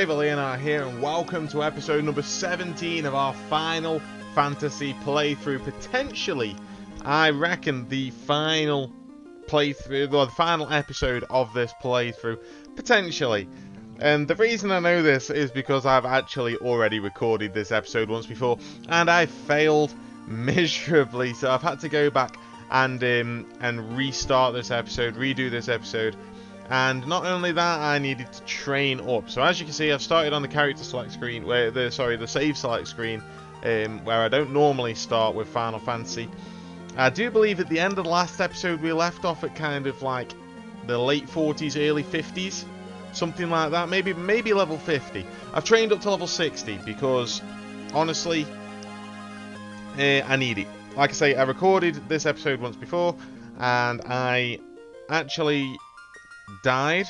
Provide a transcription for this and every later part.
Rival Leonard here, and welcome to episode number 17 of our Final Fantasy playthrough. Potentially, I reckon the final playthrough, or the final episode of this playthrough. Potentially. And the reason I know this is because I've actually already recorded this episode once before, and I failed miserably, so I've had to go back and restart this episode, redo this episode. And not only that, I needed to train up. So as you can see, I've started on the character select screen, where the save select screen, where I don't normally start with Final Fantasy. I do believe at the end of the last episode we left off at kind of like the late 40s, early 50s, something like that. Maybe level 50. I've trained up to level 60 because honestly, I need it. Like I say, I recorded this episode once before, and I actually died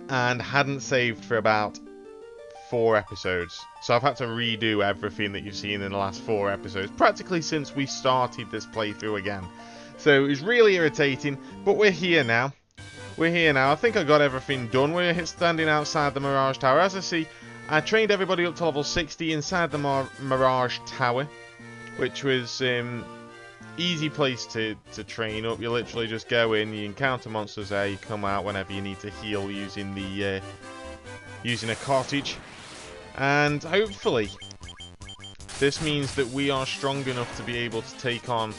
and hadn't saved for about 4 episodes, so I've had to redo everything that you've seen in the last 4 episodes, practically since we started this playthrough again. So it's really irritating, but we're here now. I think I got everything done. We're standing outside the Mirage Tower. As I see, I trained everybody up to level 60 inside the Mirage Tower, which was easy place to train up. You literally just go in, you encounter monsters there, you come out whenever you need to heal using the using a cottage, and hopefully this means that we are strong enough to be able to take on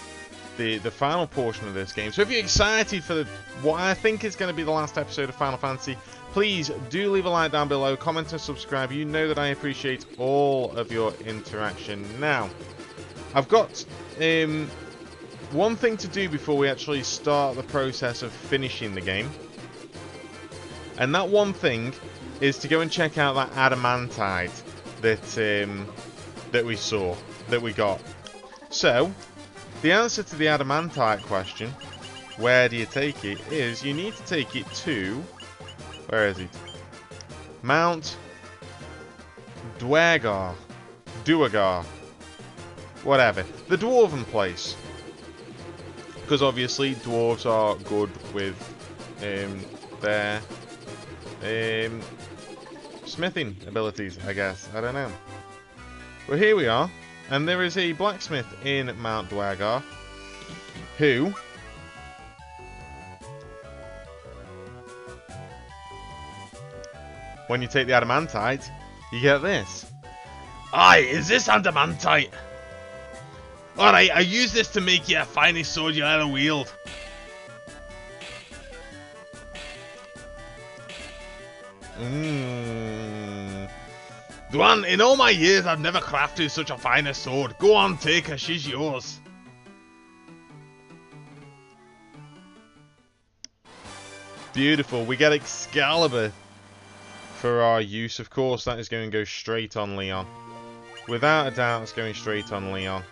the final portion of this game. So if you're excited for what I think is going to be the last episode of Final Fantasy, please do leave a like down below, comment and subscribe. You know that I appreciate all of your interaction. Now, I've got one thing to do before we actually start the process of finishing the game. And that one thing is to go and check out that adamantite that we saw, that we got. So, the answer to the adamantite question, where do you take it, is you need to take it to, where is it? Mount Duergar. Whatever. The Dwarven place. Because obviously dwarves are good with their smithing abilities, I guess. I don't know. Well, here we are, and there is a blacksmith in Mount Duergar who when you take the adamantite, you get this. Aye, is this adamantite? Alright, I use this to make you a finest sword you'll ever wield. Duan, in all my years I've never crafted such a finer sword. Go on, take her, she's yours. Beautiful, we get Excalibur for our use. Of course, that is going to go straight on Leon. Without a doubt, it's going straight on Leon.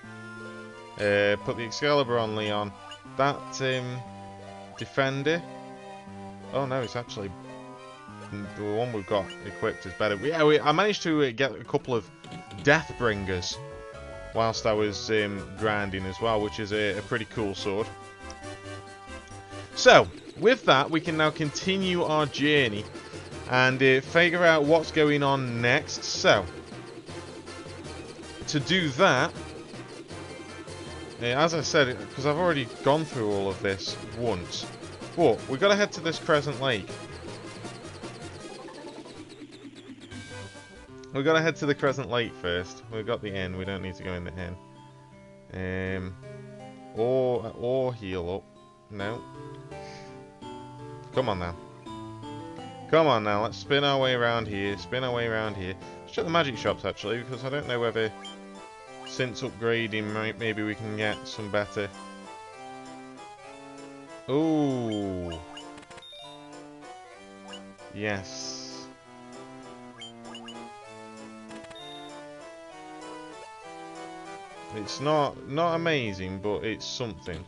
Put the Excalibur on Leon. That defender. Oh no, it's actually the one we've got equipped is better. I managed to get a couple of Deathbringers whilst I was grinding as well, which is a pretty cool sword. So with that, we can now continue our journey and figure out what's going on next. So to do that, as I said, because I've already gone through all of this once, but we've got to head to this Crescent Lake. We've got to head to the Crescent Lake first. We've got the inn. We don't need to go in the inn. Or heal up. No. Come on now. Come on now. Let's spin our way around here. Let's check the magic shops actually, because I don't know whether since upgrading, maybe we can get some better. Ooh. Yes. It's not amazing, but it's something.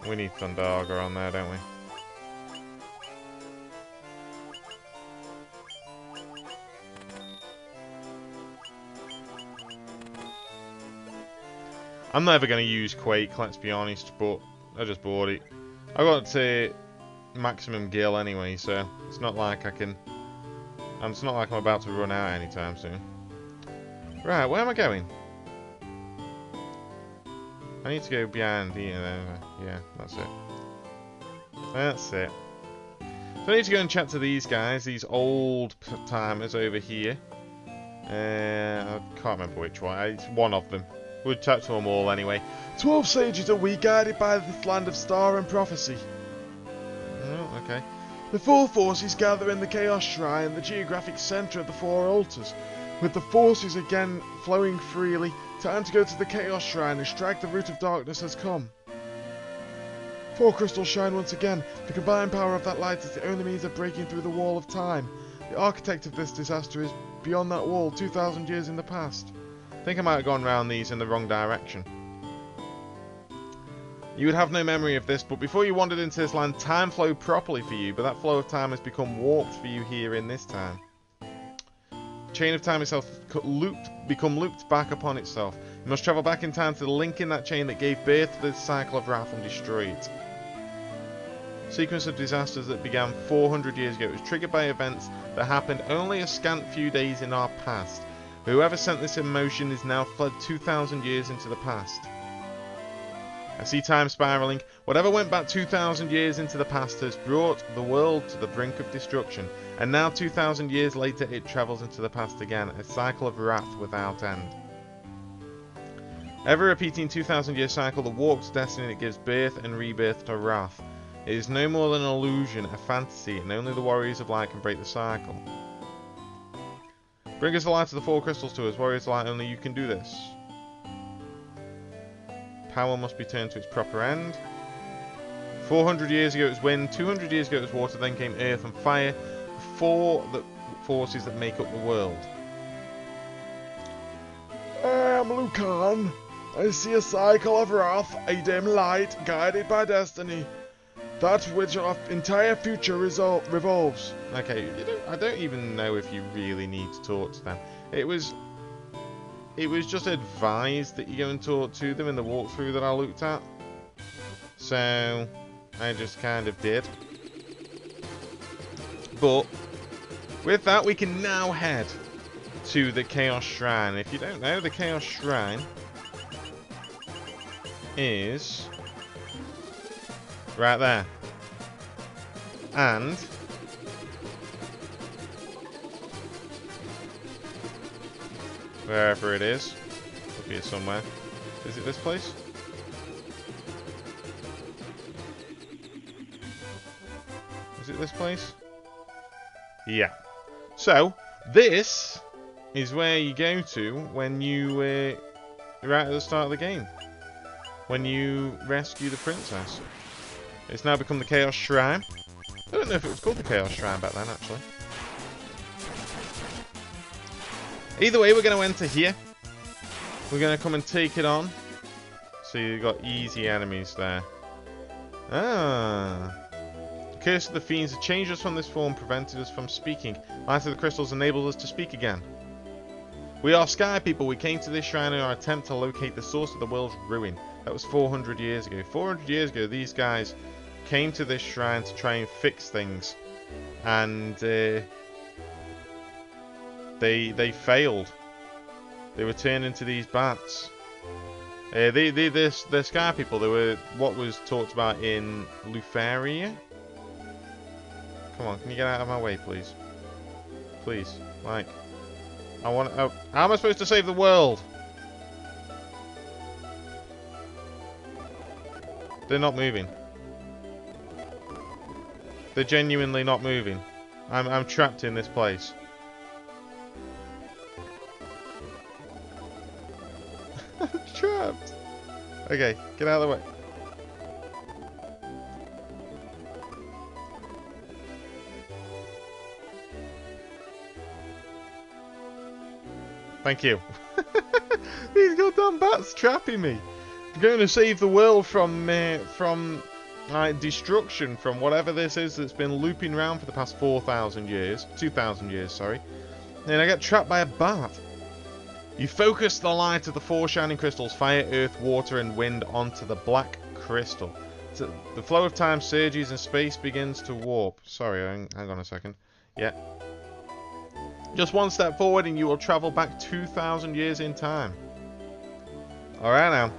We need Thundaga on there, don't we? I'm never going to use Quake, let's be honest, but I just bought it. I got maximum gil anyway, so it's not like I can... And it's not like I'm about to run out anytime soon. Right, where am I going? I need to go behind here. Yeah, that's it. That's it. So I need to go and chat to these guys, these old timers over here. I can't remember which one. It's one of them. We'll chat to them all anyway. 12 sages are we, guided by this land of star and prophecy. Oh, okay. The full forces gather in the Chaos Shrine, the geographic centre of the four altars. With the forces again flowing freely, time to go to the Chaos Shrine and strike the root of darkness has come. Four crystals shine once again. The combined power of that light is the only means of breaking through the wall of time. The architect of this disaster is beyond that wall, 2,000 years in the past. I think I might have gone round these in the wrong direction. You would have no memory of this, but before you wandered into this land, time flowed properly for you, but that flow of time has become warped for you here in this time. The chain of time itself has become looped back upon itself. You must travel back in time to the link in that chain that gave birth to this cycle of wrath and destroy it. Sequence of disasters that began 400 years ago. It was triggered by events that happened only a scant few days in our past. Whoever sent this in motion is now fled 2,000 years into the past. I see time spiralling. Whatever went back 2,000 years into the past has brought the world to the brink of destruction, and now 2,000 years later it travels into the past again, a cycle of wrath without end. Ever repeating 2,000 year cycle that warps destiny that gives birth and rebirth to wrath. It is no more than an illusion, a fantasy, and only the warriors of light can break the cycle. Bring us the light of the four crystals to us, warriors of light, only you can do this. Power must be turned to its proper end. 400 years ago it was wind, 200 years ago it was water, then came earth and fire, the four forces that make up the world. I am Lucan. I see a cycle of wrath, a dim light, guided by destiny. That which our entire future revolves. Okay, I don't even know if you really need to talk to them. It was just advised that you go and talk to them in the walkthrough that I looked at. So I just kind of did. But with that, we can now head to the Chaos Shrine. If you don't know, the Chaos Shrine is right there. And wherever it is, it'll be somewhere. Is it this place? Is it this place? Yeah. So this is where you go to when you right at the start of the game, when you rescue the princess. It's now become the Chaos Shrine. I don't know if it was called the Chaos Shrine back then, actually. Either way, we're going to enter here. We're going to come and take it on. So you've got easy enemies there. Ah. The Curse of the Fiends has changed us from this form, prevented us from speaking. Light of the Crystals enables us to speak again. We are Sky People. We came to this shrine in our attempt to locate the source of the world's ruin. That was 400 years ago. 400 years ago, these guys came to this shrine to try and fix things. And they failed. They were turned into these bats. The Sky People, they were what was talked about in Lufaria. Come on, can you get out of my way, please? Please, like, I want. How am I supposed to save the world? They're not moving. They're genuinely not moving. I'm trapped in this place. I'm trapped. Okay, get out of the way. Thank you. These goddamn bats trapping me. I'm going to save the world from destruction, from whatever this is that's been looping around for the past 4,000 years. 2,000 years, sorry. And I get trapped by a bat. You focus the light of the four shining crystals, fire, earth, water and wind, onto the black crystal. The flow of time surges and space begins to warp. Sorry, hang on a second. Yeah. Just one step forward and you will travel back 2,000 years in time. Alright now.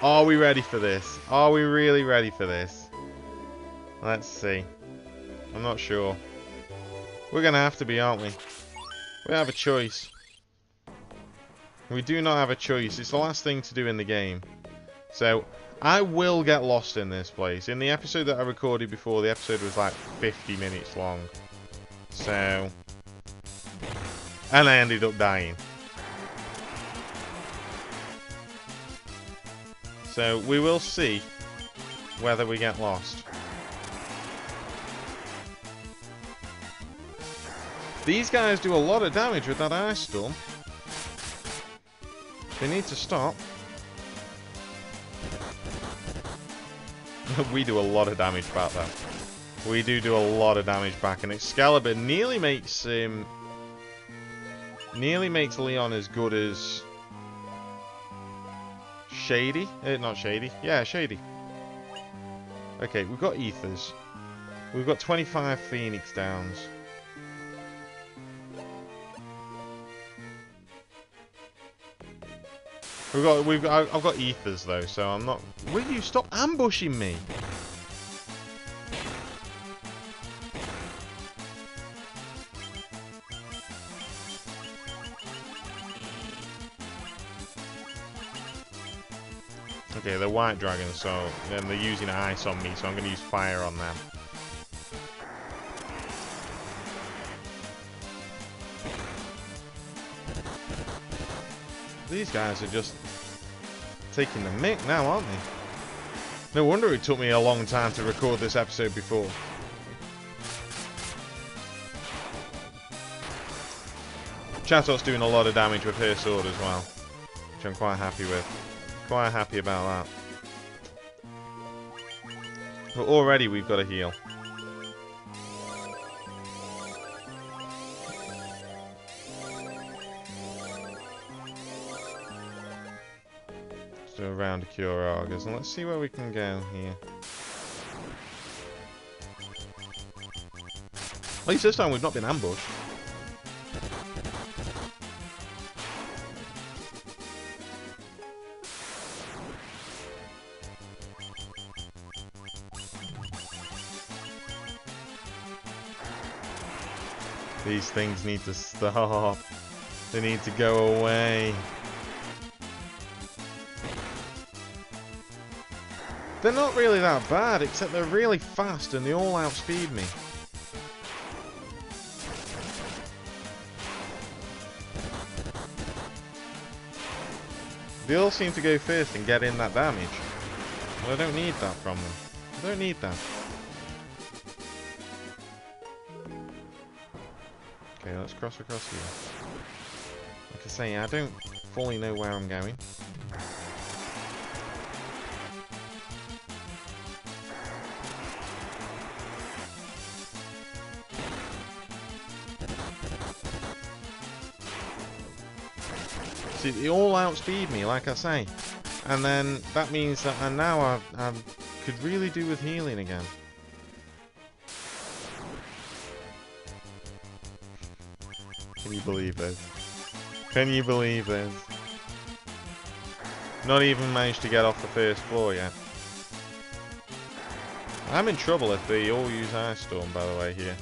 Are we ready for this? Are we really ready for this? Let's see. I'm not sure. We're going to have to be, aren't we? We have a choice. We do not have a choice. It's the last thing to do in the game. So, I will get lost in this place. In the episode that I recorded before, the episode was like 50 minutes long. So... and I ended up dying. So, we will see whether we get lost. These guys do a lot of damage with that ice storm. They need to stop. We do a lot of damage back though. We do a lot of damage back, and Excalibur nearly makes Leon as good as Shady. Not Shady. Yeah, Shady. Okay, we've got Ethers. We've got 25 Phoenix Downs. I've got Ethers though, so I'm not. Will you stop ambushing me? Okay, they're white dragons, so then they're using ice on me, so I'm going to use fire on them. These guys are just taking the mick now, aren't they? No wonder it took me a long time to record this episode before. Chatot's doing a lot of damage with her sword as well, which I'm quite happy with. Quite happy about that. But already we've got a heal. Let's do a round of Cure Augurs, and let's see where we can go here. At least this time we've not been ambushed. These things need to stop. They need to go away. They're not really that bad, except they're really fast and they all outspeed me. They all seem to go first and get in that damage. Well, I don't need that from them. I don't need that. Okay, let's cross across here. Like I say, I don't fully know where I'm going. See, they all outspeed me, like I say. And then that means that now I could really do with healing again. Can you believe this? Can you believe this? Not even managed to get off the first floor yet. I'm in trouble if they all use Ice Storm, by the way, here.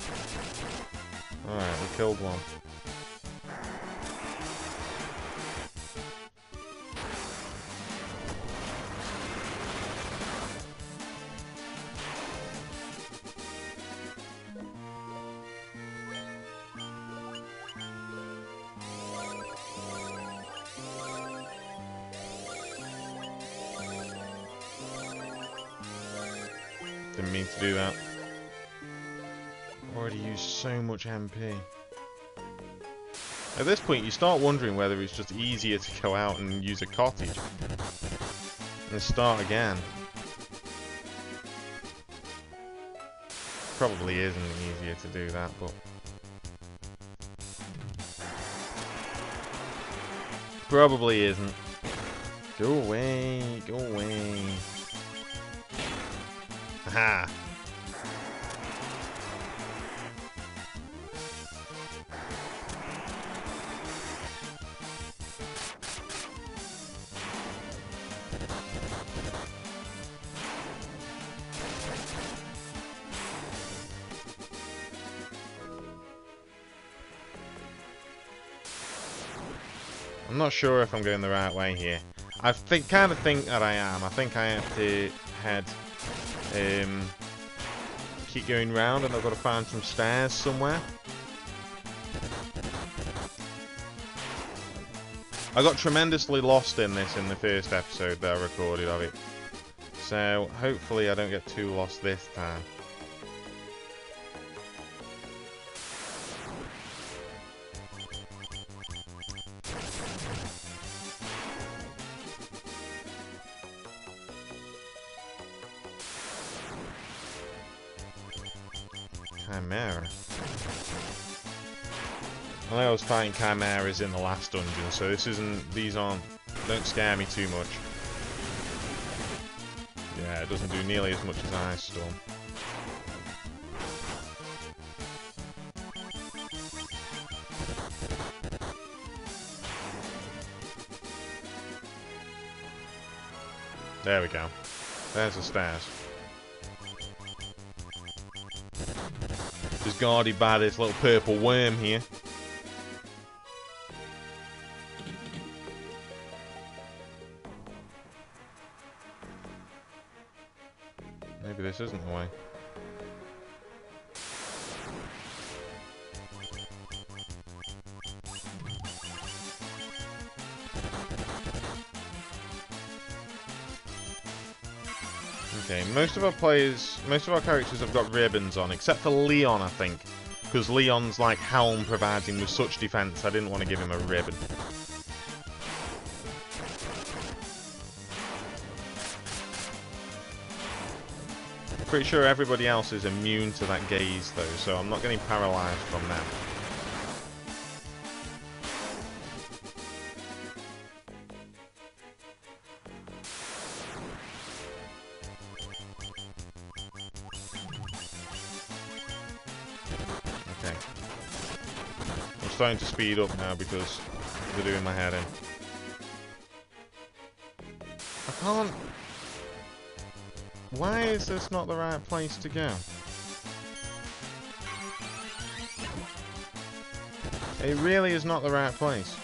Alright, we killed one. Didn't mean to do that. Already used so much MP. At this point, you start wondering whether it's just easier to go out and use a cottage and start again. Probably isn't easier to do that, but probably isn't. Go away, go away. Aha! I'm not sure if I'm going the right way here. I kind of think that I am. I think I have to head, keep going round, and I've got to find some stairs somewhere. I got tremendously lost in this in the first episode that I recorded of it. So hopefully I don't get too lost this time. Chimera. I know I was fighting chimeras in the last dungeon, so these don't scare me too much. Yeah, it doesn't do nearly as much as Ice Storm. There we go. There's the stairs. Just guarded by this little purple worm here. Maybe this isn't the way. Okay, most of our characters have got ribbons on, except for Leon, I think. Because Leon's, like, helm provides him with such defense, I didn't want to give him a ribbon. Pretty sure everybody else is immune to that gaze, though, so I'm not getting paralyzed from them. Okay. I'm starting to speed up now because they're doing my head in. I can't... Why is this not the right place to go? It really is not the right place.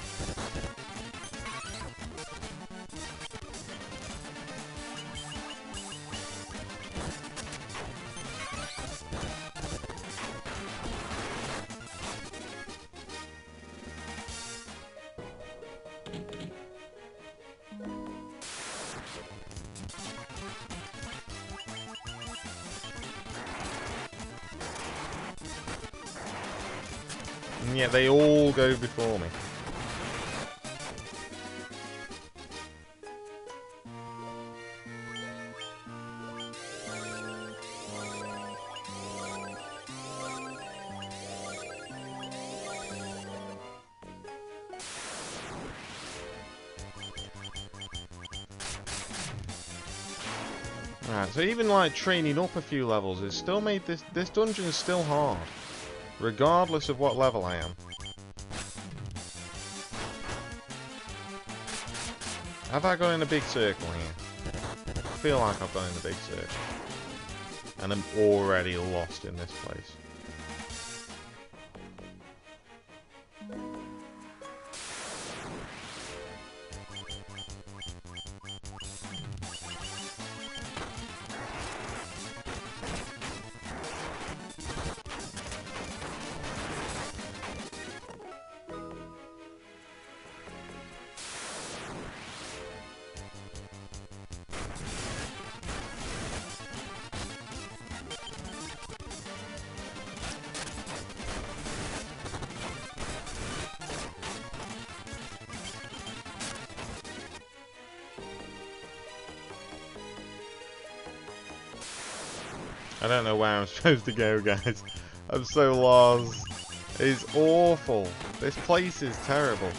And yet they all go before me. Right, so even like training up a few levels, it's still made this dungeon is still hard. Regardless of what level I am. Have I gone in a big circle here? I feel like I've gone in a big circle. And I'm already lost in this place. I don't know where I'm supposed to go, guys. I'm so lost. It's awful. This place is terrible.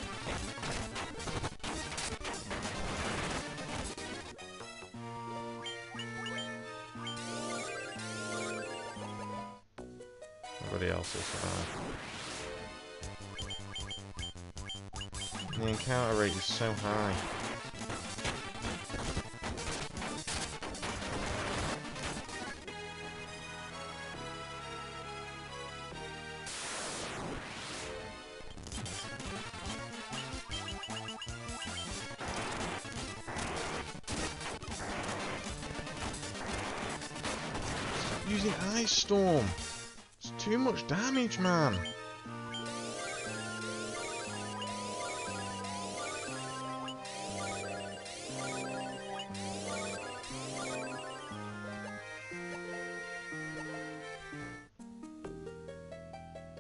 else will survive. The encounter rate is so high. Using Ice Storm. It's too much damage, man.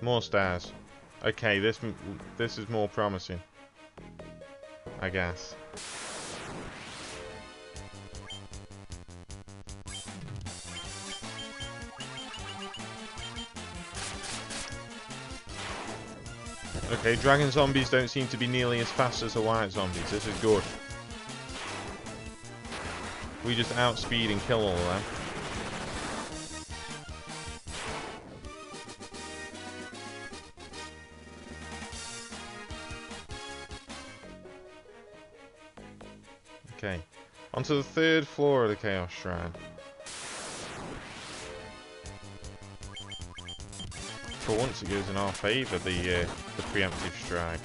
More stars. Okay, this is more promising, I guess. Okay, dragon zombies don't seem to be nearly as fast as the white zombies. This is good. We just outspeed and kill all of them. Okay, onto the third floor of the Chaos Shrine. For once it goes in our favour, the preemptive strike.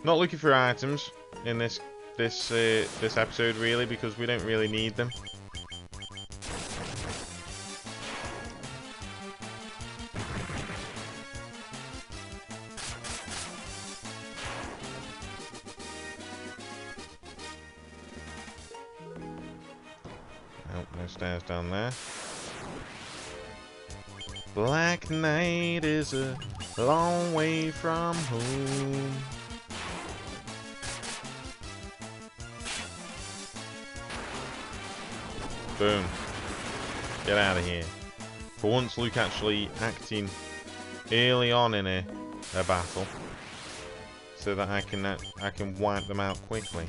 Not looking for items in this episode really, because we don't really need them. No stairs down there. Black Knight is a long way from home. Boom. Get out of here. For once, Luke actually acting early on in a battle, so that I can wipe them out quickly.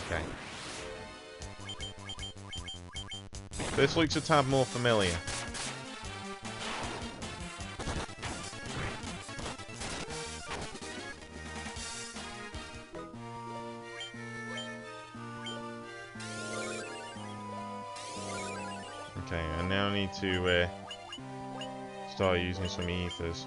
Okay. This looks a tad more familiar. Okay, I now need to start using some ethers.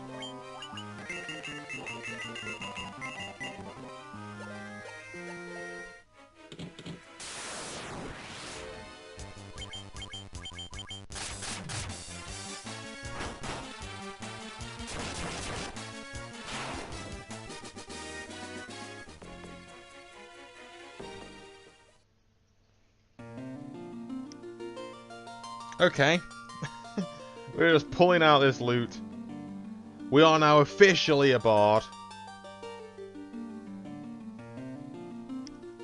Okay. We're just pulling out this loot. We are now officially a bard.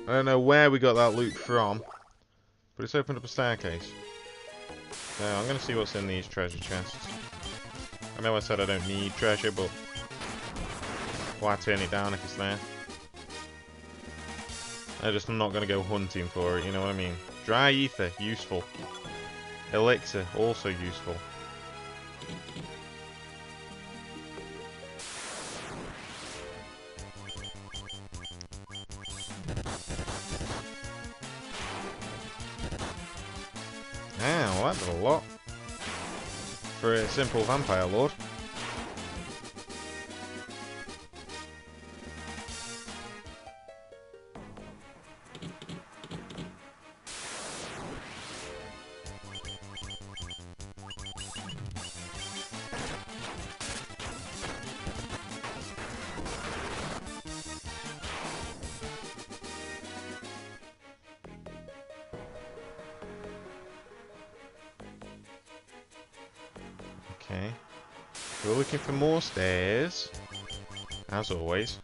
I don't know where we got that loot from, but it's opened up a staircase. So I'm going to see what's in these treasure chests. I know I said I don't need treasure, but why turn it down if it's there? I'm not going to go hunting for it, you know what I mean? Dry ether, useful. Elixir, also useful. Ow, that did a lot. For a simple vampire lord. Okay. We're looking for more stairs. As always.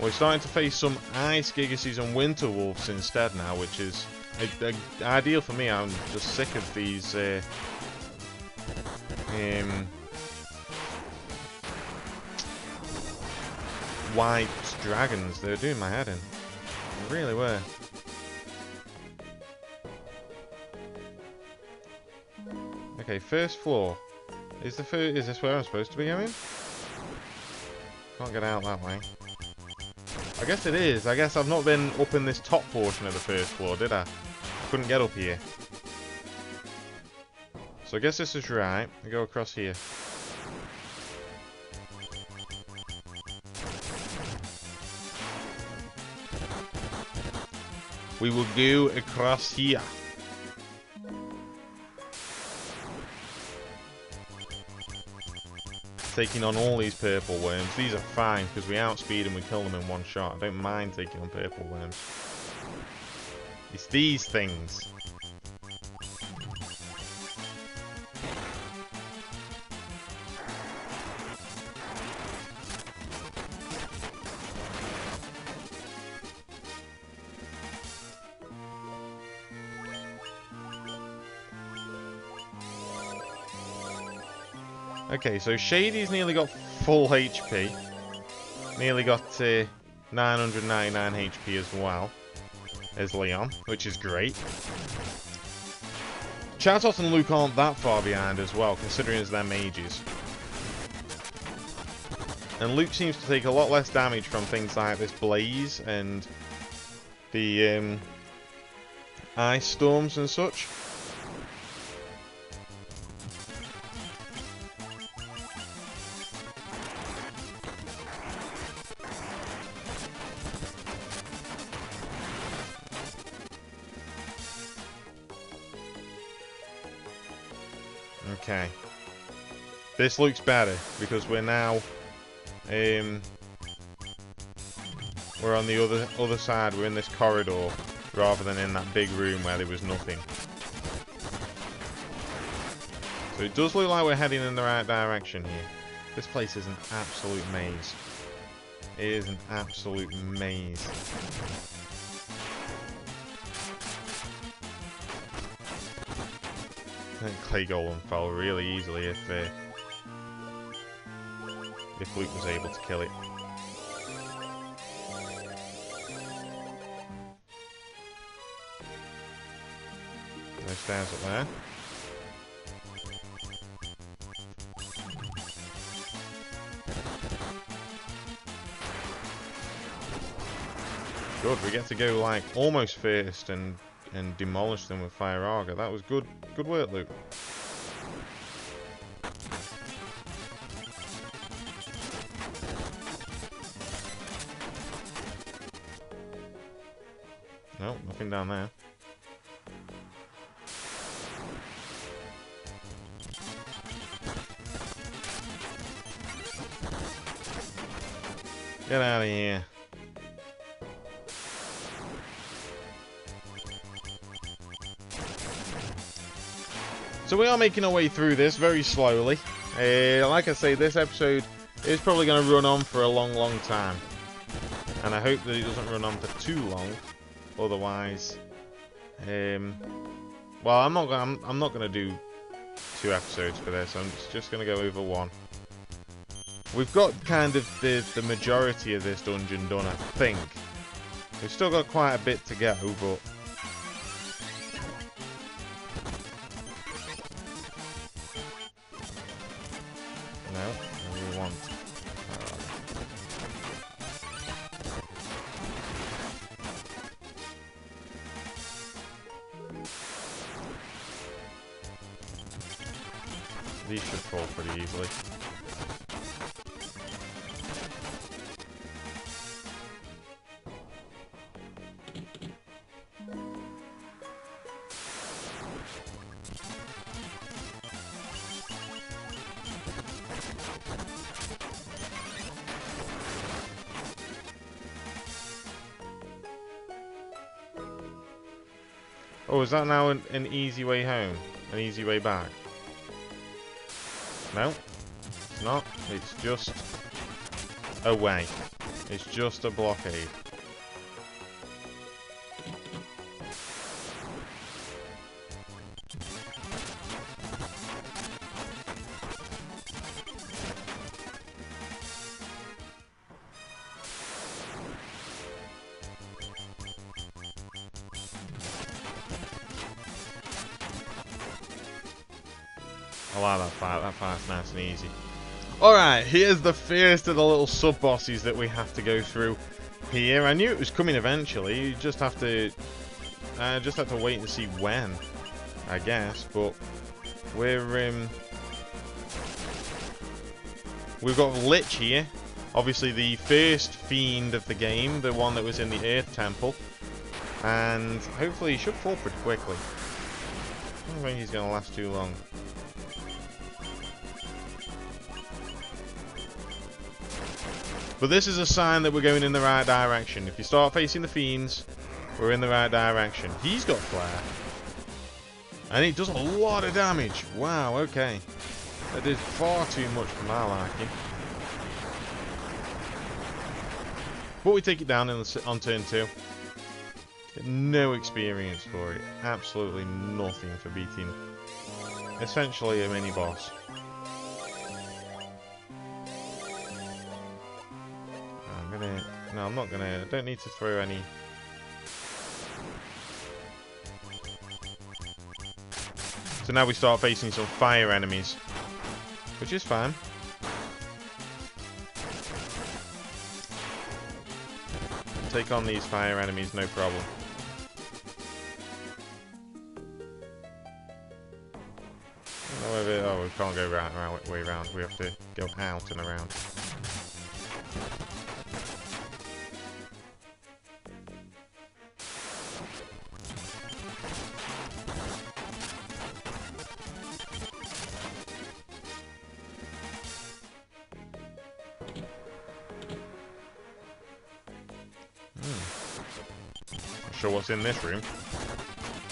We're starting to face some ice gigasees and winter wolves instead now, which is ideal for me. I'm just sick of these white dragons. They're doing my head in. They really were. Okay, first floor. Is this where I'm supposed to be going? Can't get out that way. I guess it is. I guess I've not been up in this top portion of the first floor, did I? Couldn't get up here. So I guess this is right. I go across here. We will go across here. Taking on all these purple worms. These are fine because we outspeed and we kill them in one shot. I don't mind taking on purple worms. It's these things. Okay, so Shady's nearly got full HP. Nearly got 999 HP as well as Leon, which is great. Chatos and Luke aren't that far behind as well, considering it's their mages. And Luke seems to take a lot less damage from things like this blaze and the ice storms and such. Okay. This looks better because we're now we're on the other side. We're in this corridor rather than in that big room where there was nothing. So it does look like we're heading in the right direction here. This place is an absolute maze. It is an absolute maze. Clay Golem fell really easily if Luke was able to kill it. No stairs up there. Good, we get to go like almost first and demolish them with Fire Auger. That was good work, Luke. No, nothing down there. Get out of here. So we are making our way through this very slowly. Like I say, this episode is probably going to run on for a long time. And I hope that it doesn't run on for too long. Otherwise, well, I'm not going to do 2 episodes for this. I'm just going to go over 1. We've got kind of the majority of this dungeon done, I think. We've still got quite a bit to go, but we want. These should fall pretty easily. Oh, is that now an easy way home? An easy way back? No, it's not. It's just a way. It's just a blockade. I like that fight. That fight's nice and easy. Alright, here's the first of the little sub-bosses that we have to go through here. I knew it was coming eventually. You just have to wait and see when, I guess. But we've got Lich here. Obviously the first fiend of the game, the one that was in the Earth Temple. And hopefully he should fall pretty quickly. I don't think he's going to last too long. But this is a sign that we're going in the right direction. If you start facing the fiends, we're in the right direction. He's got flare. And it does a lot of damage. Wow, okay. That did far too much for my liking. But we take it down on turn 2. Get no experience for it. Absolutely nothing for beating essentially a mini-boss. No, I'm not gonna. I don't need to throw any. So now we start facing some fire enemies, which is fine. Take on these fire enemies, no problem. Oh, we can't go way around. We have to go out and around. Not sure what's in this room.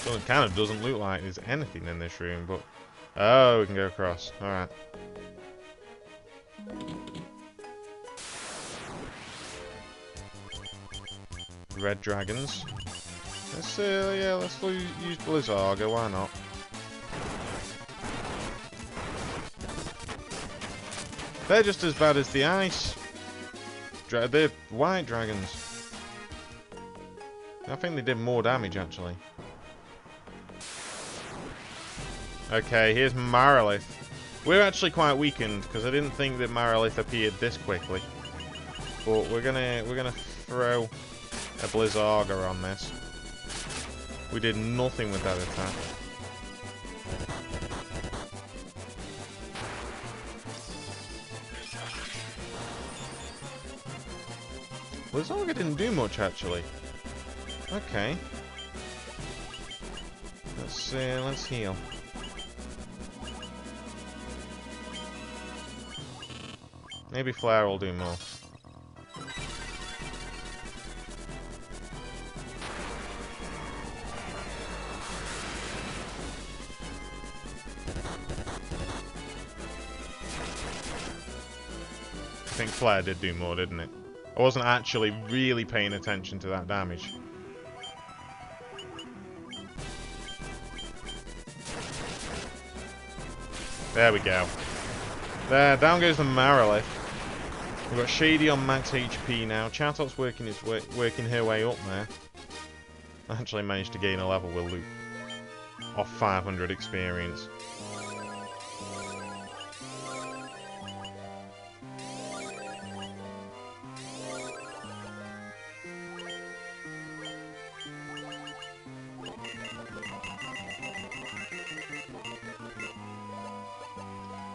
Well, it kind of doesn't look like there's anything in this room, but... Oh, we can go across. Alright. Red dragons. Let's use Blizzaga, why not? They're just as bad as the ice. They're white dragons. I think they did more damage, actually. Okay, here's Marilith. We're actually quite weakened, because I didn't think that Marilith appeared this quickly. But we're gonna throw a Blizzaga on this. We did nothing with that attack. Blizzaga didn't do much, actually. Okay. Let's heal. Maybe Flare will do more. I think Flare did do more, didn't it? I wasn't actually really paying attention to that damage. There we go. There, down goes the Marilith. We've got Shady on max HP now. Chatot's working her way up there. I actually managed to gain a level with Luke. Off 500 experience.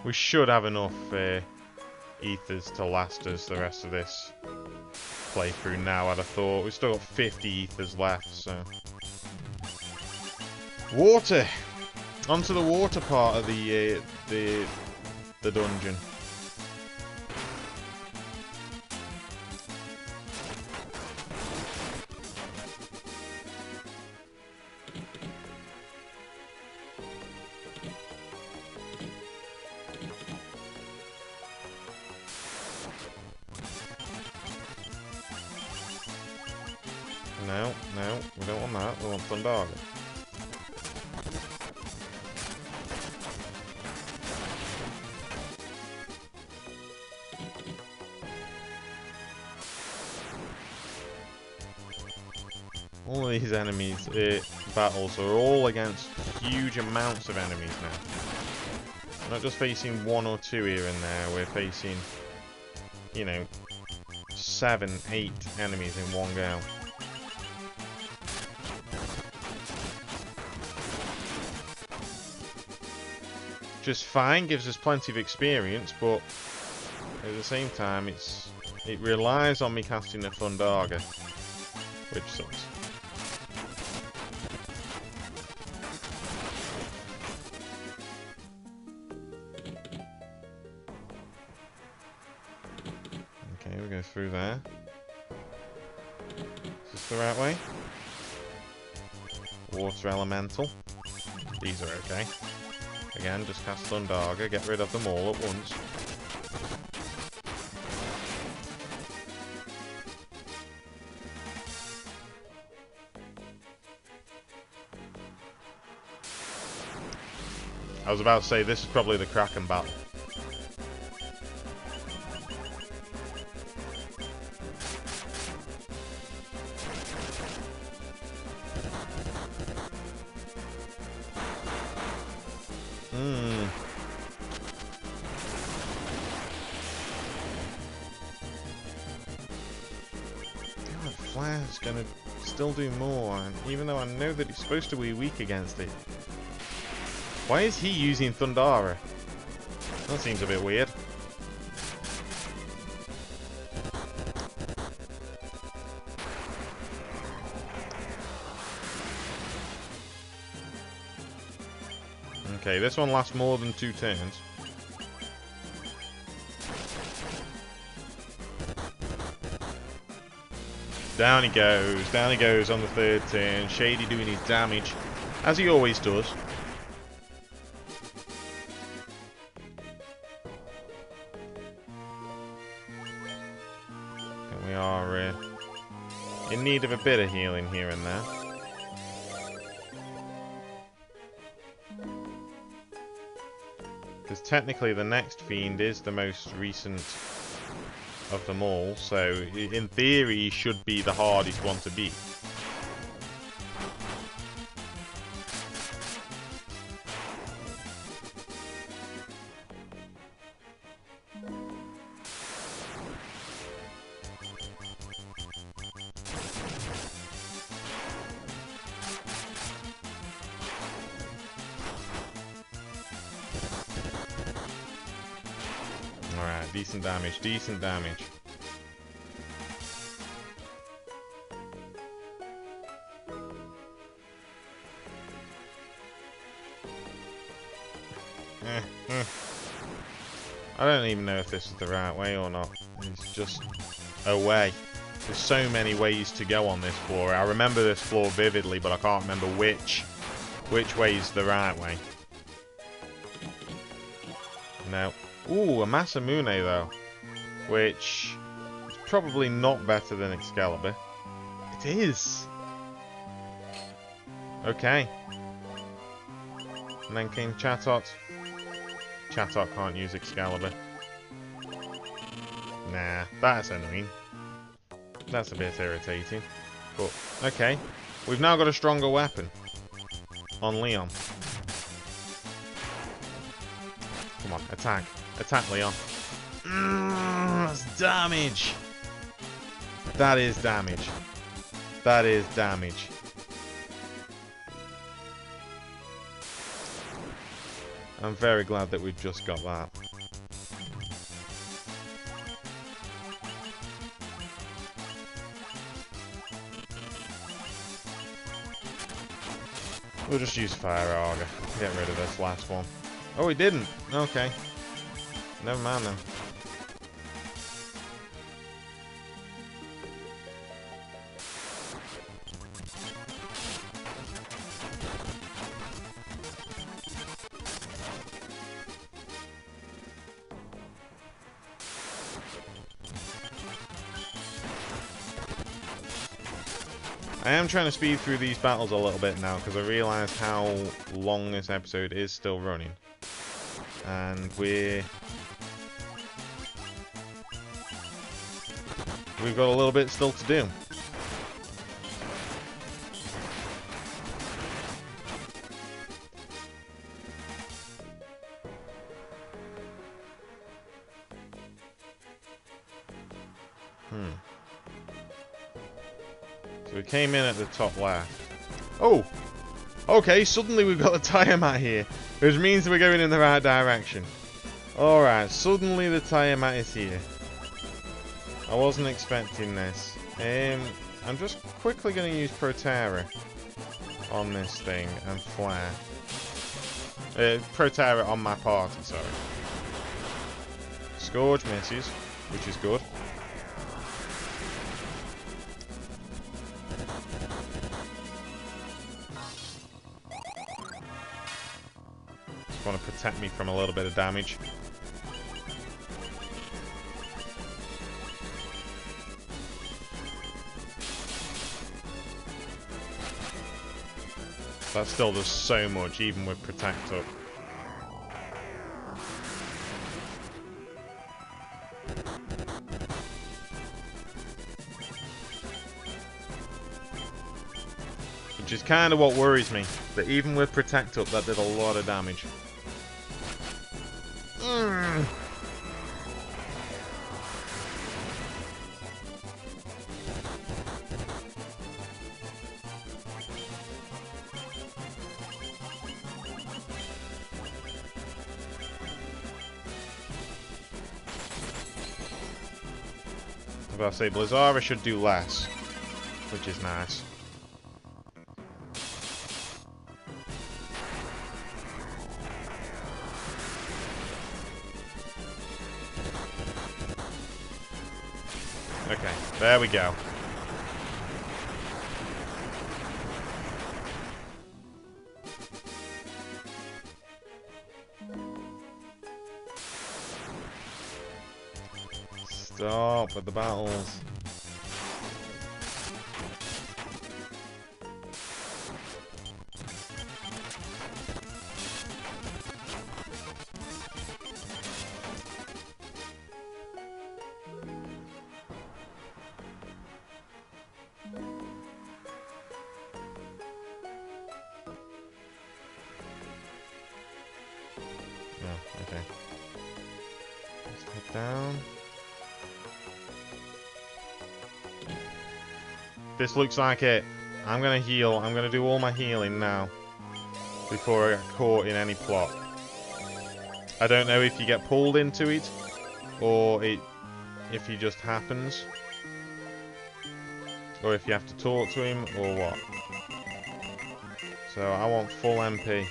We should have enough ethers to last us the rest of this playthrough now, I'd have thought. We've still got 50 ethers left, so... Water! Onto the water part of the dungeon. that. We want Thundaga. All of these enemies, battles are all against huge amounts of enemies now. We're not just facing 1 or 2 here and there, we're facing, you know, 7, 8 enemies in one go. Just fine, gives us plenty of experience, but at the same time it relies on me casting a Thundaga, which sucks. Okay, we go through there. Is this the right way? Water Elemental. These are okay. Again, just cast Thundaga, get rid of them all at once. I was about to say, this is probably the Kraken battle. Flare's gonna still do more, and even though I know that he's supposed to be weak against it. Why is he using Thundara? That seems a bit weird. Okay, this one lasts more than 2 turns. Down he goes on the 3rd turn. Shady doing his damage, as he always does. And we are in need of a bit of healing here and there. Because technically the next Fiend is the most recent of them all, so in theory he should be the hardest one to beat. Alright, decent damage, decent damage. I don't even know if this is the right way or not. It's just a way. There's so many ways to go on this floor. I remember this floor vividly, but I can't remember which way is the right way. No. Ooh, a Masamune though, which is probably not better than Excalibur. It is. Okay. And then came Chatot. Chatot can't use Excalibur. Nah, that's annoying. That's a bit irritating. But, okay. We've now got a stronger weapon on Leon. Come on, attack. Attack, Leon. That's damage. That is damage. That is damage. I'm very glad that we've just got that. We'll just use Fire Auger. Get rid of this last one. Oh, he didn't. Okay. Never mind then. I am trying to speed through these battles a little bit now because I realise how long this episode is still running. And we've got a little bit still to do. So we came in at the top left. Oh! Okay, suddenly we've got the tyre mat here, which means we're going in the right direction. Alright, suddenly the tyre mat is here. I wasn't expecting this. I'm just quickly going to use Protera on this thing and Flare. Protera on my party, sorry. Scourge misses, which is good. Just want to protect me from a little bit of damage. That still does so much, even with Protect up. Which is kind of what worries me, that even with Protect up, that did a lot of damage. I say Blizzara should do less, which is nice. Okay, there we go. Stop with the battles. Yeah, okay. Let's head down. This looks like it. I'm gonna heal. I'm gonna do all my healing now before I get caught in any plot. I don't know if you get pulled into it or if he just happens, or if you have to talk to him or what. So I want full MP.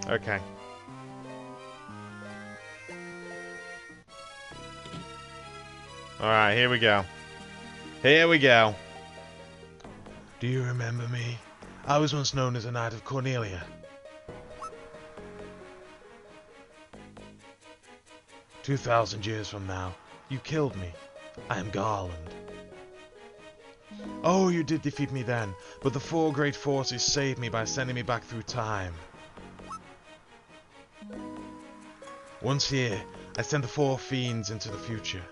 Okay. Alright, here we go. Here we go. Do you remember me? I was once known as a Knight of Cornelia. 2,000 years from now, you killed me. I am Garland. Oh, you did defeat me then, but the four great forces saved me by sending me back through time. Once here, I send the four fiends into the future,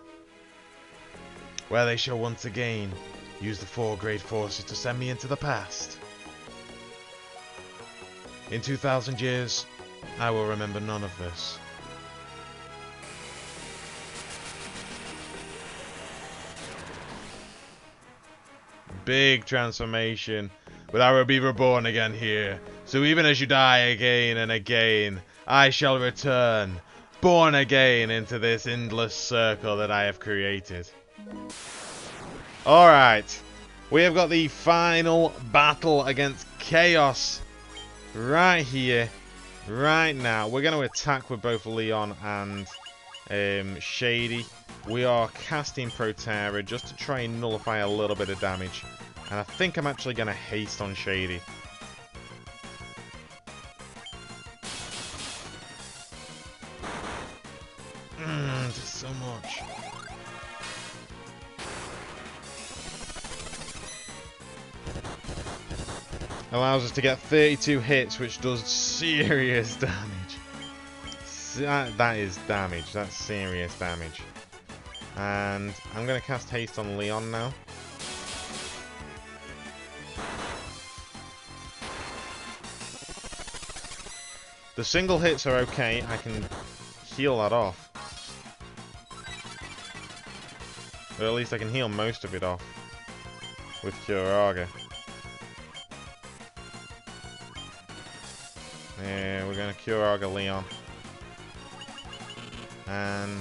where they shall once again use the four great forces to send me into the past. In 2,000 years, I will remember none of this. Big transformation, but I will be reborn again here. So even as you die again and again, I shall return, born again into this endless circle that I have created. Alright, we have got the final battle against Chaos right here, right now. We're going to attack with both Leon and Shady. We are casting Protera just to try and nullify a little bit of damage. And I think I'm actually going to haste on Shady. There's so much. Allows us to get 32 hits, which does serious damage. That is damage. That's serious damage. And I'm going to cast haste on Leon now. The single hits are okay. I can heal that off. Or at least I can heal most of it off with Curaga. Yeah, we're going to Curaga Leon. And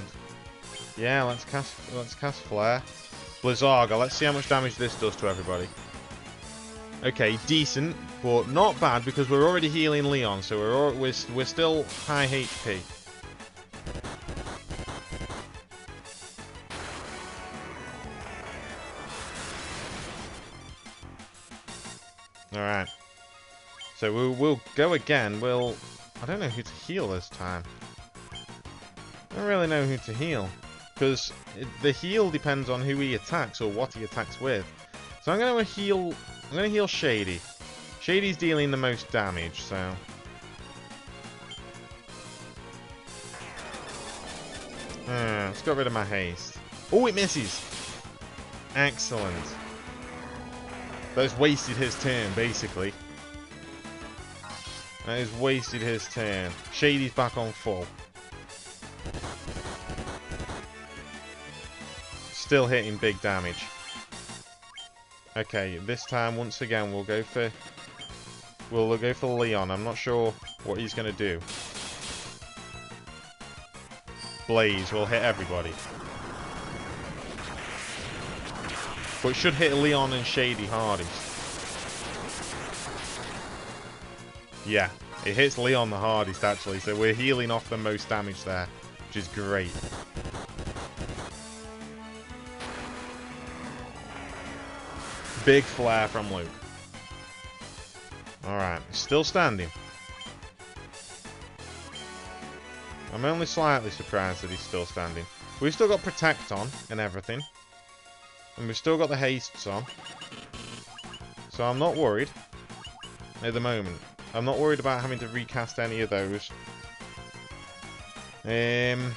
yeah, let's cast Flare. Blizzaga, let's see how much damage this does to everybody. Okay, decent, but not bad because we're already healing Leon, so we're still high HP. Alright. So we'll go again. I don't know who to heal this time. I don't really know who to heal. Because the heal depends on who he attacks or what he attacks with. So I'm going to heal Shady. Shady's dealing the most damage, so... let's get rid of my haste. Oh, it misses! Excellent. That's wasted his turn, basically. That has wasted his turn. Shady's back on full. Still hitting big damage. Okay, this time once again we'll go for Leon. I'm not sure what he's gonna do. Blaze will hit everybody. But it should hit Leon and Shady hardest. Yeah, it hits Leon the hardest actually, so we're healing off the most damage there, which is great. Big flare from Luke. Alright, still standing. I'm only slightly surprised that he's still standing. We've still got Protect on and everything. And we've still got the hastes on. So I'm not worried at the moment. I'm not worried about having to recast any of those. I'm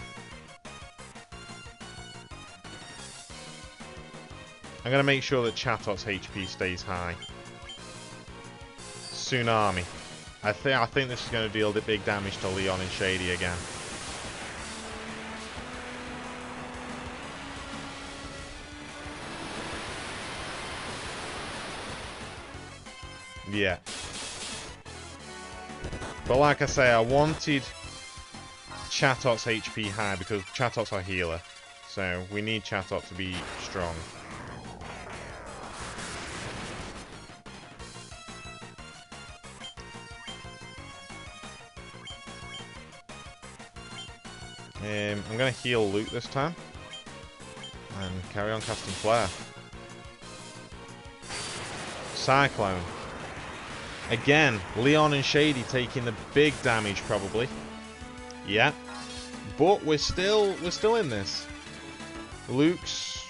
going to make sure that Chatot's HP stays high. Tsunami. I think this is going to deal the big damage to Leon and Shady again. Yeah. But like I say, I wanted Chatot's HP high because Chatot's our healer. So we need Chatot to be strong. I'm going to heal Luke this time. And carry on casting Flare. Cyclone. Again, Leon and Shady taking the big damage probably. Yeah. But we're still in this. Luke's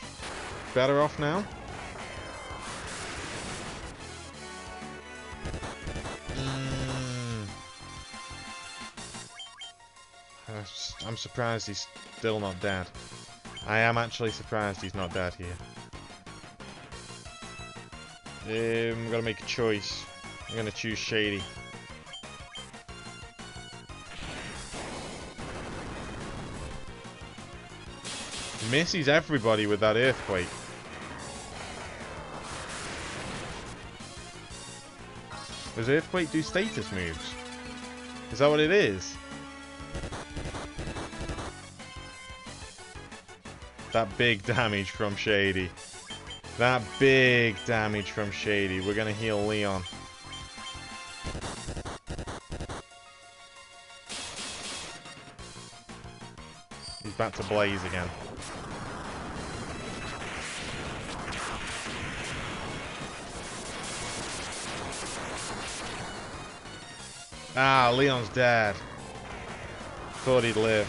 better off now. I'm surprised he's still not dead. I am actually surprised he's not dead here. I'm gonna make a choice. I'm gonna choose Shady. Misses everybody with that earthquake. Does earthquake do status moves? Is that what it is? That big damage from Shady. That big damage from Shady. We're gonna heal Leon. He's back to Blaze again. Ah, Leon's dead. Thought he'd live.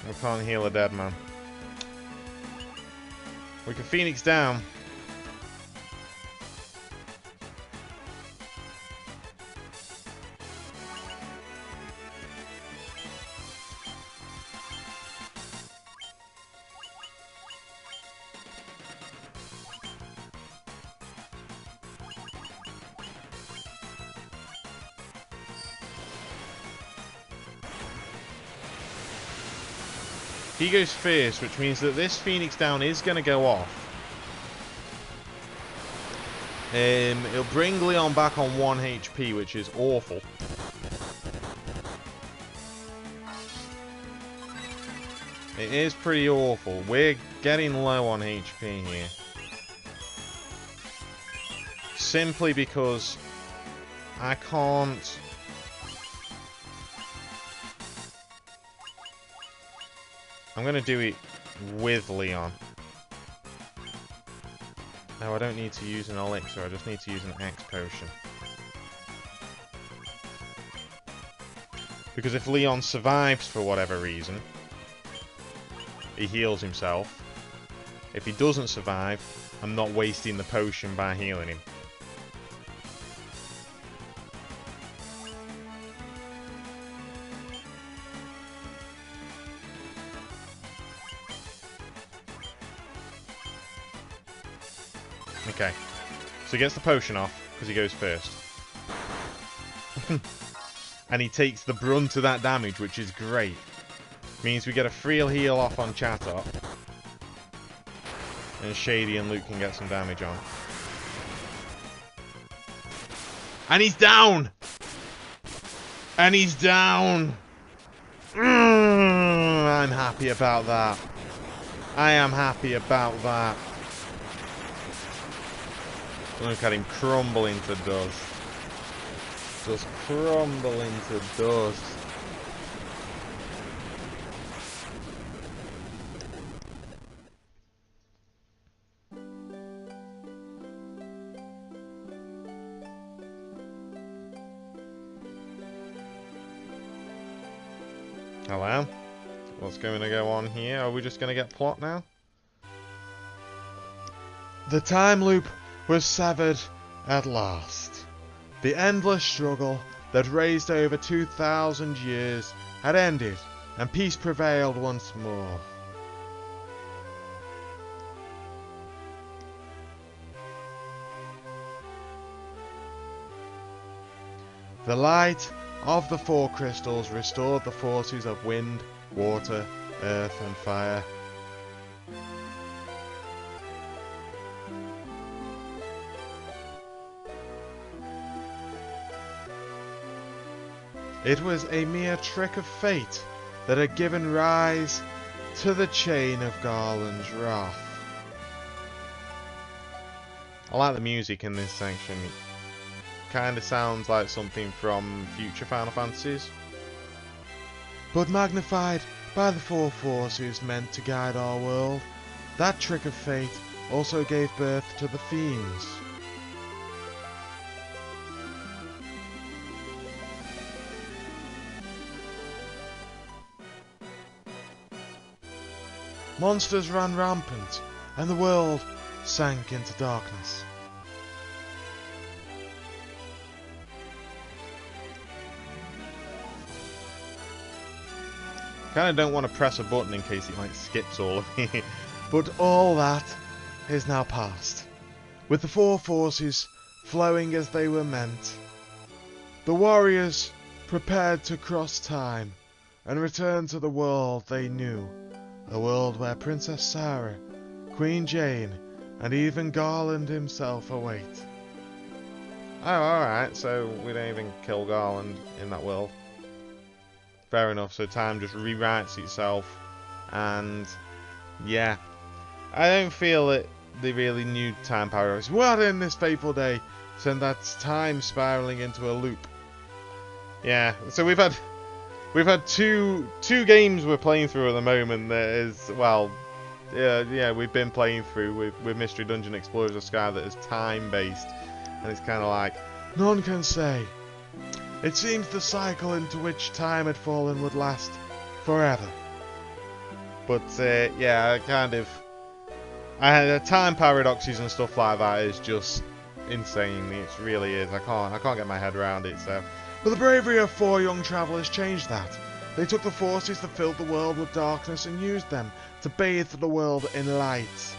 We can't heal a dead man. We can Phoenix down. He goes first, which means that this Phoenix down is going to go off. It'll bring Leon back on 1 HP, which is awful. It is pretty awful. We're getting low on HP here. Simply because I can't... I'm going to do it with Leon. No, I don't need to use an elixir, I just need to use an X potion. Because if Leon survives for whatever reason, he heals himself. If he doesn't survive, I'm not wasting the potion by healing him. Okay, so he gets the potion off, because he goes first. And he takes the brunt of that damage, which is great. Means we get a free heal off on Chatot. And Shady and Luke can get some damage on. And he's down! And he's down! I'm happy about that. I am happy about that. Look at him crumble into dust. Just crumble into dust. Hello? What's going to go on here? Are we just going to get plot now? The time loop was severed at last. The endless struggle that raised over 2,000 years had ended, and peace prevailed once more. The light of the 4 crystals restored the forces of wind, water, earth, and fire. It was a mere trick of fate that had given rise to the chain of Garland's wrath. I like the music in this section. It kind of sounds like something from future Final Fantasies. But magnified by the 4 forces meant to guide our world, that trick of fate also gave birth to the Fiends. Monsters ran rampant, and the world sank into darkness. Kind of don't want to press a button in case it like skips all of it. But all that is now past, with the 4 forces flowing as they were meant. The warriors prepared to cross time and return to the world they knew. A world where Princess Sarah, Queen Jane, and even Garland himself await. Oh, alright, so we don't even kill Garland in that world. Fair enough, so time just rewrites itself. And, yeah. I don't feel that they really knew time paradox. What in this fateful day sent that time spiraling into a loop? Yeah, so we've had two games we're playing through at the moment that is, well, yeah, we've been playing through with Mystery Dungeon Explorers of Sky that is time-based, and it's kind of like, none can say. It seems the cycle into which time had fallen would last forever. but yeah, I had time paradoxes and stuff like that is just insane. It really is. I can't get my head around it. So, But the bravery of 4 young travellers changed that. They took the forces that filled the world with darkness and used them to bathe the world in light.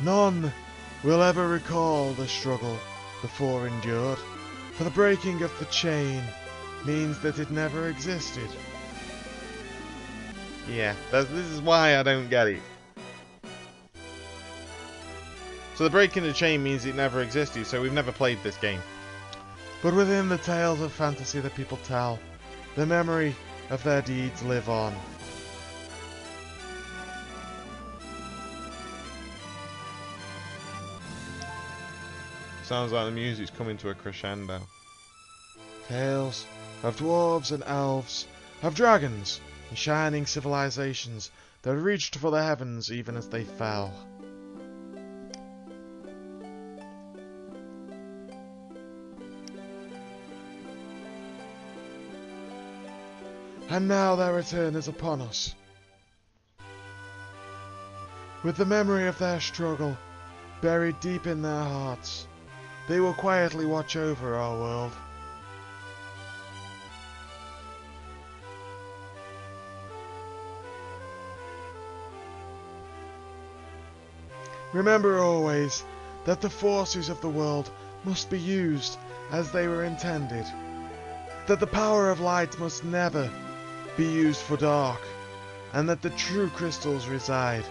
None will ever recall the struggle the 4 endured, for the breaking of the chain means that it never existed. yeah, this is why I don't get it. So the breaking the chain means it never existed, so we've never played this game. But within the tales of fantasy that people tell, the memory of their deeds live on. Sounds like the music's coming to a crescendo. Tales of dwarves and elves, of dragons and shining civilizations that reached for the heavens even as they fell. And now their return is upon us. With the memory of their struggle buried deep in their hearts, they will quietly watch over our world. Remember always that the forces of the world must be used as they were intended. That the power of light must never be used for dark. And that the true crystals reside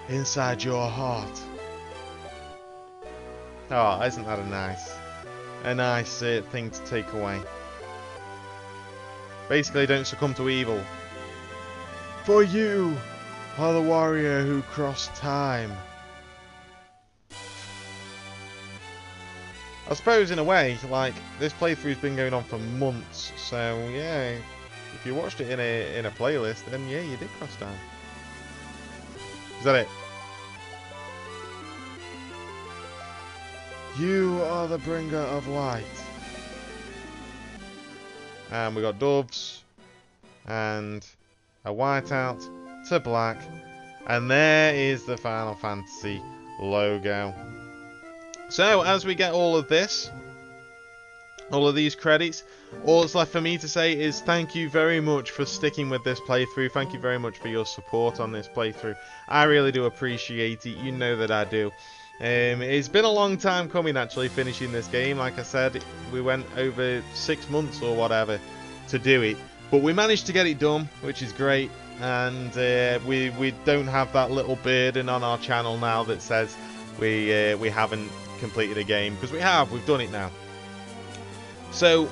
inside your heart. Oh, isn't that a nice thing to take away? Basically, don't succumb to evil. For you are the warrior who crossed time. I suppose in a way, like, this playthrough's been going on for months, so yeah, if you watched it in a playlist, then yeah, you did cross time. Is that it? You are the bringer of light. And we got doves, and a whiteout to black, and there is the Final Fantasy logo. So, as we get all of this, all of these credits, all that's left for me to say is thank you very much for sticking with this playthrough. Thank you very much for your support on this playthrough. I really do appreciate it. You know that I do. It's been a long time coming, actually, finishing this game. Like I said, we went over 6 months or whatever to do it. But we managed to get it done, which is great. And we don't have that little burden on our channel now that says we haven't completed a game, because we've done it now. So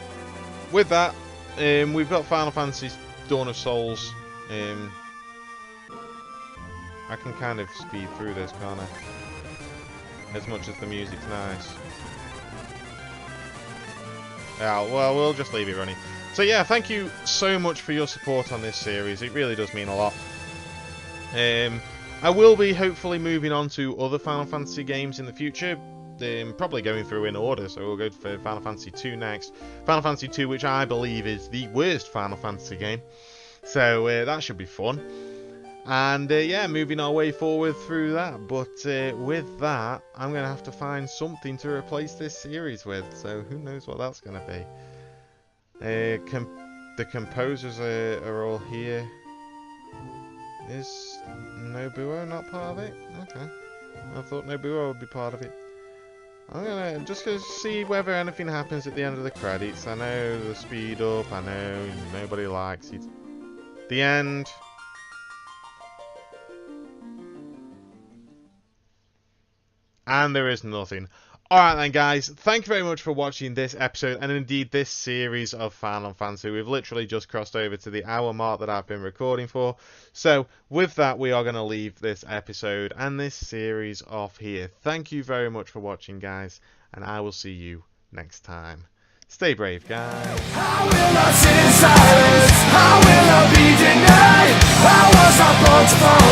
with that, we've got Final Fantasy Dawn of Souls. I can kind of speed through this, can't I? As much as the music's nice. Yeah, well, we'll just leave it running. So yeah, thank you so much for your support on this series. It really does mean a lot. I will be hopefully moving on to other Final Fantasy games in the future. Probably going through in order, so we'll go for Final Fantasy 2 next. Final Fantasy 2, which I believe is the worst Final Fantasy game. So that should be fun. And yeah, moving our way forward through that. But with that, I'm going to have to find something to replace this series with. So who knows what that's going to be. The composers are all here. Is Nobuo not part of it? Okay. I thought Nobuo would be part of it. I'm just gonna see whether anything happens at the end of the credits. I know the speed up, I know nobody likes it. The end. And there is nothing. Alright then guys, thank you very much for watching this episode and indeed this series of Final Fantasy. We've literally just crossed over to the hour mark that I've been recording for. So with that, we are going to leave this episode and this series off here. Thank you very much for watching guys, and I will see you next time. Stay brave, guys. I will not sit in silence. I will not be denied. I was not born to fall.